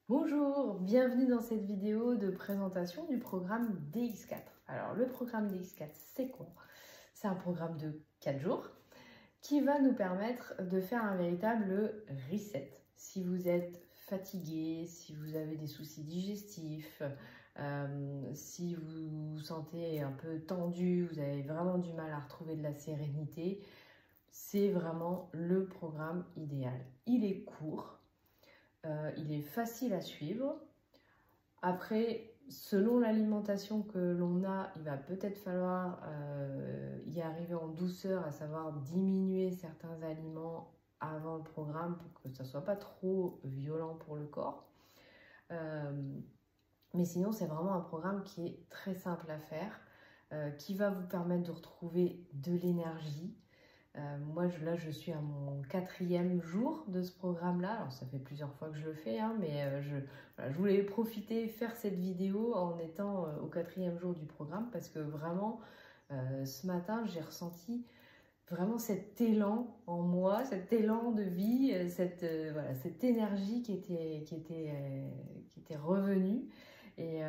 Bonjour, bienvenue dans cette vidéo de présentation du programme DX4. Alors le programme DX4, c'est quoi? C'est un programme de 4 jours qui va nous permettre de faire un véritable reset. Si vous êtes fatigué, si vous avez des soucis digestifs, si vous vous sentez un peu tendu, vous avez vraiment du mal à retrouver de la sérénité, c'est vraiment le programme idéal. Il est court. Il est facile à suivre. Après, selon l'alimentation que l'on a, il va peut-être falloir y arriver en douceur, à savoir diminuer certains aliments avant le programme pour que ça ne soit pas trop violent pour le corps. Mais sinon, c'est vraiment un programme qui est très simple à faire, qui va vous permettre de retrouver de l'énergie. Moi, là, je suis à mon 4e jour de ce programme-là. Alors, ça fait plusieurs fois que je le fais, hein, mais voilà, je voulais profiter, faire cette vidéo en étant au 4e jour du programme parce que vraiment, ce matin, j'ai ressenti vraiment cet élan en moi, cet élan de vie, voilà, cette énergie qui était revenue. Et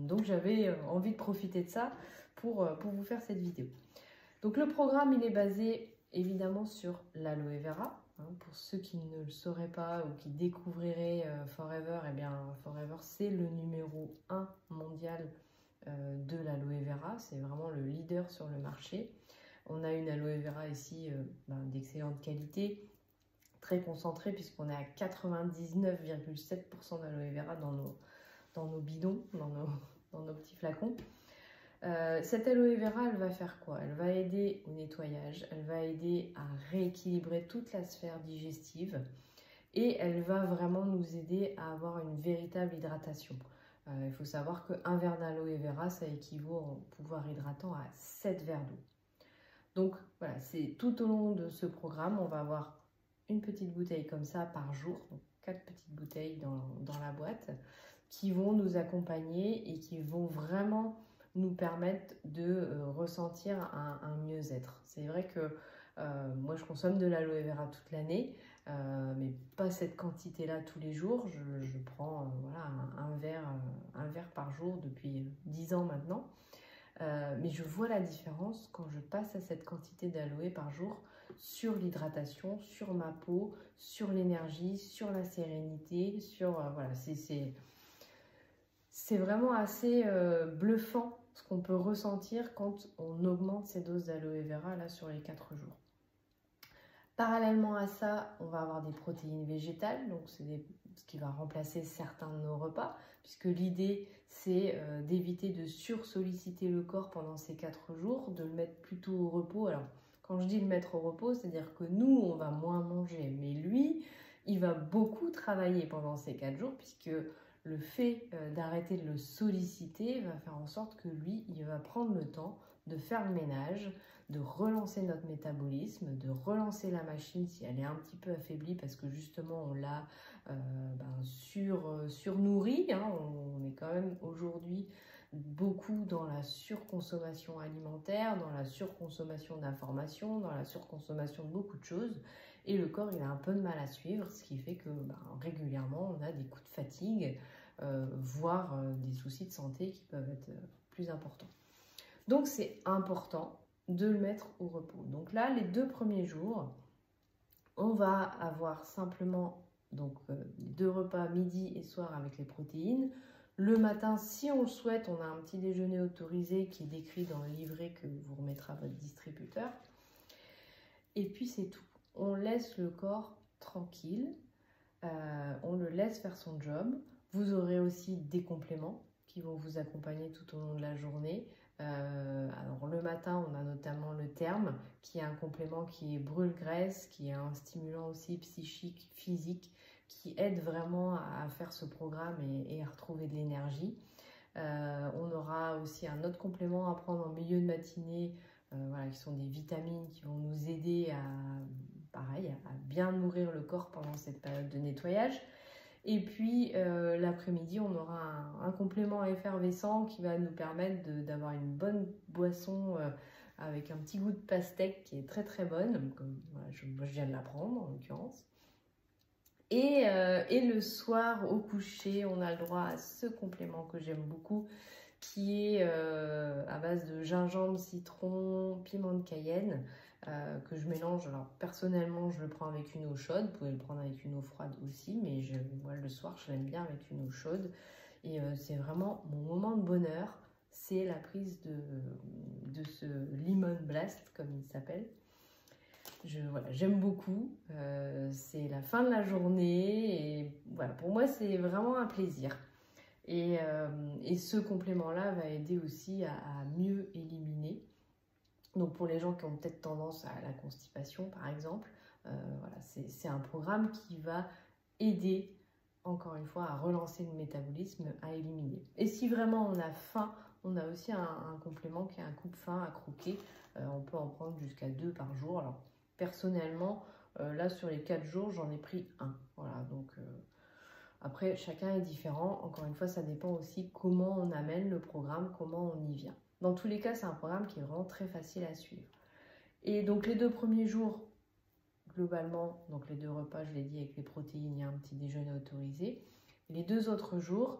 donc, j'avais envie de profiter de ça pour vous faire cette vidéo. Donc, le programme, il est basé évidemment sur l'aloe vera. Pour ceux qui ne le sauraient pas ou qui découvriraient Forever, eh bien Forever c'est le numéro 1 mondial de l'aloe vera. C'est vraiment le leader sur le marché. On a une aloe vera ici d'excellente qualité, très concentrée puisqu'on est à 99,7% d'aloe vera dans nos bidons, dans nos petits flacons. Cette aloe vera, elle va faire quoi? Elle va aider au nettoyage, elle va aider à rééquilibrer toute la sphère digestive et elle va vraiment nous aider à avoir une véritable hydratation. Il faut savoir qu'un verre d'aloe vera, ça équivaut en pouvoir hydratant à 7 verres d'eau. Donc voilà, c'est tout au long de ce programme, on va avoir une petite bouteille comme ça par jour, donc 4 petites bouteilles dans la boîte qui vont nous accompagner et qui vont vraiment nous permettre de ressentir un mieux-être. C'est vrai que moi je consomme de l'aloe vera toute l'année, mais pas cette quantité-là tous les jours. Je prends voilà, un verre par jour depuis 10 ans maintenant. Mais je vois la différence quand je passe à cette quantité d'aloe par jour sur l'hydratation, sur ma peau, sur l'énergie, sur la sérénité, sur voilà, c'est vraiment assez bluffant ce qu'on peut ressentir quand on augmente ces doses d'aloe vera là sur les 4 jours. Parallèlement à ça, on va avoir des protéines végétales, donc c'est ce qui va remplacer certains de nos repas, puisque l'idée c'est d'éviter de sursolliciter le corps pendant ces 4 jours, de le mettre plutôt au repos. Alors quand je dis le mettre au repos, c'est-à-dire que nous on va moins manger, mais lui il va beaucoup travailler pendant ces 4 jours, puisque le fait d'arrêter de le solliciter va faire en sorte que lui, il va prendre le temps de faire le ménage, de relancer notre métabolisme, de relancer la machine si elle est un petit peu affaiblie parce que justement on l'a surnourrie. On est quand même aujourd'hui beaucoup dans la surconsommation alimentaire, dans la surconsommation d'informations, dans la surconsommation de beaucoup de choses. Et le corps, il a un peu de mal à suivre, ce qui fait que régulièrement, on a des coups de fatigue, voire des soucis de santé qui peuvent être plus importants. Donc, c'est important de le mettre au repos. Donc là, les 2 premiers jours, on va avoir simplement donc, 2 repas midi et soir avec les protéines. Le matin, si on le souhaite, on a un petit déjeuner autorisé qui est décrit dans le livret que vous remettra votre distributeur. Et puis, c'est tout. On laisse le corps tranquille, on le laisse faire son job. Vous aurez aussi des compléments qui vont vous accompagner tout au long de la journée. Alors le matin, on a notamment le Therme, qui est un complément qui est brûle-graisse, qui est un stimulant aussi psychique, physique, qui aide vraiment à faire ce programme et à retrouver de l'énergie. On aura aussi un autre complément à prendre en milieu de matinée, voilà, qui sont des vitamines qui vont nous aider à bien nourrir le corps pendant cette période de nettoyage. Et puis l'après-midi, on aura un complément effervescent qui va nous permettre d'avoir une bonne boisson avec un petit goût de pastèque qui est très très bonne. Comme, voilà, moi je viens de la prendre en l'occurrence. Et le soir, au coucher, on a le droit à ce complément que j'aime beaucoup, qui est à base de gingembre, citron, piment de Cayenne, que je mélange. Alors personnellement, je le prends avec une eau chaude, vous pouvez le prendre avec une eau froide aussi, mais moi le soir, je l'aime bien avec une eau chaude. Et c'est vraiment mon moment de bonheur, c'est la prise de ce Lemon Blast, comme il s'appelle. Voilà, j'aime beaucoup, c'est la fin de la journée et voilà, pour moi c'est vraiment un plaisir. Et ce complément-là va aider aussi à mieux éliminer. Donc pour les gens qui ont peut-être tendance à la constipation par exemple, voilà, c'est un programme qui va aider encore une fois à relancer le métabolisme, à éliminer. Et si vraiment on a faim, on a aussi un complément qui est un coupe-faim à croquer. On peut en prendre jusqu'à 2 par jour. Alors personnellement, là sur les 4 jours, j'en ai pris un. Voilà, donc après chacun est différent. Encore une fois, ça dépend aussi comment on amène le programme, comment on y vient. Dans tous les cas, c'est un programme qui est vraiment très facile à suivre. Et donc les 2 premiers jours, globalement, donc les 2 repas, je l'ai dit, avec les protéines, il y a un petit déjeuner autorisé. Les 2 autres jours,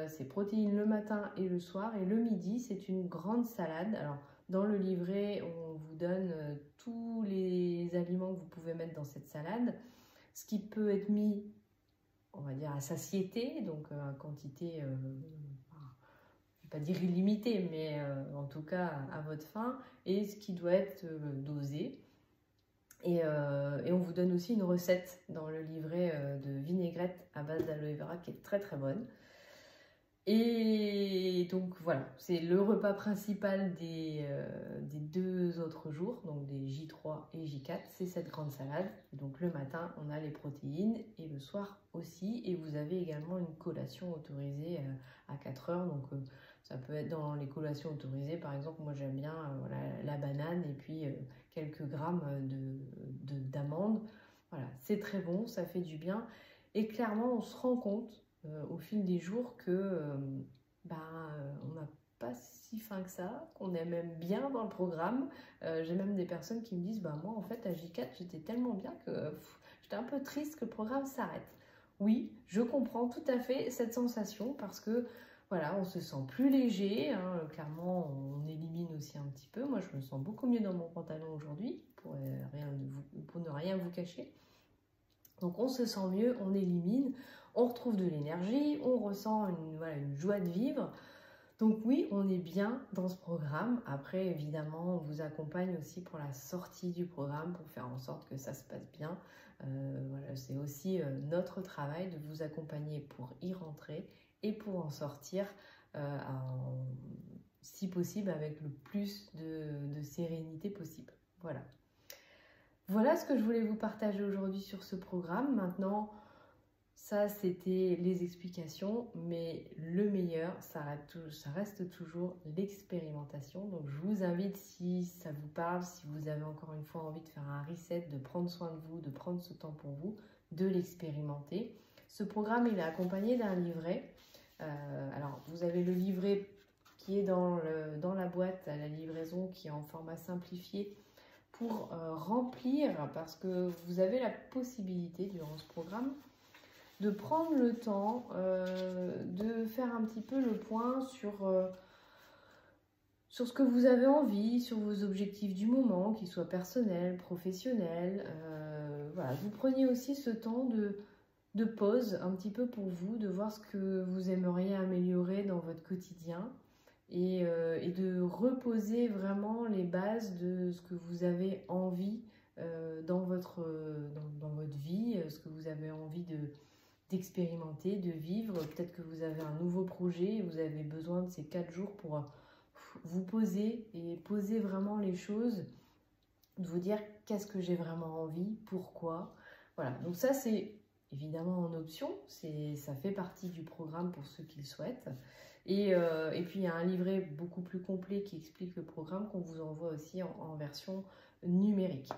c'est protéines le matin et le soir. Et le midi, c'est une grande salade. Alors, dans le livret, on vous donne tous les aliments que vous pouvez mettre dans cette salade. Ce qui peut être mis, on va dire, à satiété, donc à quantité, je ne vais pas dire illimitée, mais en tout cas à votre faim. Et ce qui doit être dosé. Et on vous donne aussi une recette dans le livret de vinaigrette à base d'aloe vera qui est très très bonne. Et donc voilà, c'est le repas principal des 2 autres jours, donc des J3 et J4, c'est cette grande salade. Donc le matin, on a les protéines et le soir aussi. Et vous avez également une collation autorisée à 4 heures. Donc ça peut être dans les collations autorisées, par exemple, moi j'aime bien voilà, la banane et puis quelques grammes d'amandes. Voilà, c'est très bon, ça fait du bien. Et clairement, on se rend compte au fil des jours que on n'a pas si faim que ça, qu'on est même bien dans le programme. J'ai même des personnes qui me disent moi en fait à J4 j'étais tellement bien que j'étais un peu triste que le programme s'arrête. Oui, je comprends tout à fait cette sensation parce que voilà, on se sent plus léger, hein, clairement on élimine aussi un petit peu. Moi je me sens beaucoup mieux dans mon pantalon aujourd'hui pour ne rien vous cacher. Donc on se sent mieux, on élimine, on retrouve de l'énergie, on ressent une joie de vivre. Donc oui, on est bien dans ce programme. Après, évidemment, on vous accompagne aussi pour la sortie du programme, pour faire en sorte que ça se passe bien. Voilà, c'est aussi notre travail de vous accompagner pour y rentrer et pour en sortir, si possible, avec le plus de sérénité possible. Voilà. Voilà ce que je voulais vous partager aujourd'hui sur ce programme. Maintenant, ça c'était les explications, mais le meilleur, ça reste toujours l'expérimentation. Donc je vous invite, si ça vous parle, si vous avez encore une fois envie de faire un reset, de prendre soin de vous, de prendre ce temps pour vous, de l'expérimenter. Ce programme, il est accompagné d'un livret. Alors, vous avez le livret qui est dans la boîte à la livraison, qui est en format simplifié, pour remplir, parce que vous avez la possibilité durant ce programme de prendre le temps de faire un petit peu le point sur ce que vous avez envie, sur vos objectifs du moment, qu'ils soient personnels, professionnels. Voilà, vous preniez aussi ce temps de pause un petit peu pour vous, de voir ce que vous aimeriez améliorer dans votre quotidien. Et de reposer vraiment les bases de ce que vous avez envie dans votre vie, ce que vous avez envie d'expérimenter, de vivre. Peut-être que vous avez un nouveau projet et vous avez besoin de ces 4 jours pour vous poser et poser vraiment les choses, de vous dire qu'est-ce que j'ai vraiment envie, pourquoi. Voilà, donc ça c'est évidemment en option, ça fait partie du programme pour ceux qui le souhaitent. Et puis il y a un livret beaucoup plus complet qui explique le programme qu'on vous envoie aussi en version numérique.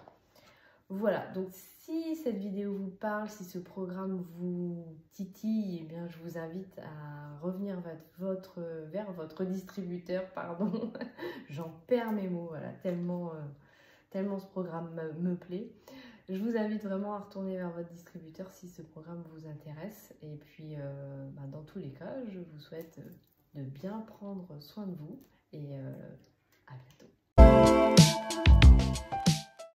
Voilà, donc si cette vidéo vous parle, si ce programme vous titille, eh bien je vous invite à revenir vers votre distributeur, pardon, j'en perds mes mots, voilà, tellement ce programme me plaît. Je vous invite vraiment à retourner vers votre distributeur si ce programme vous intéresse. Et puis, dans tous les cas, je vous souhaite de bien prendre soin de vous et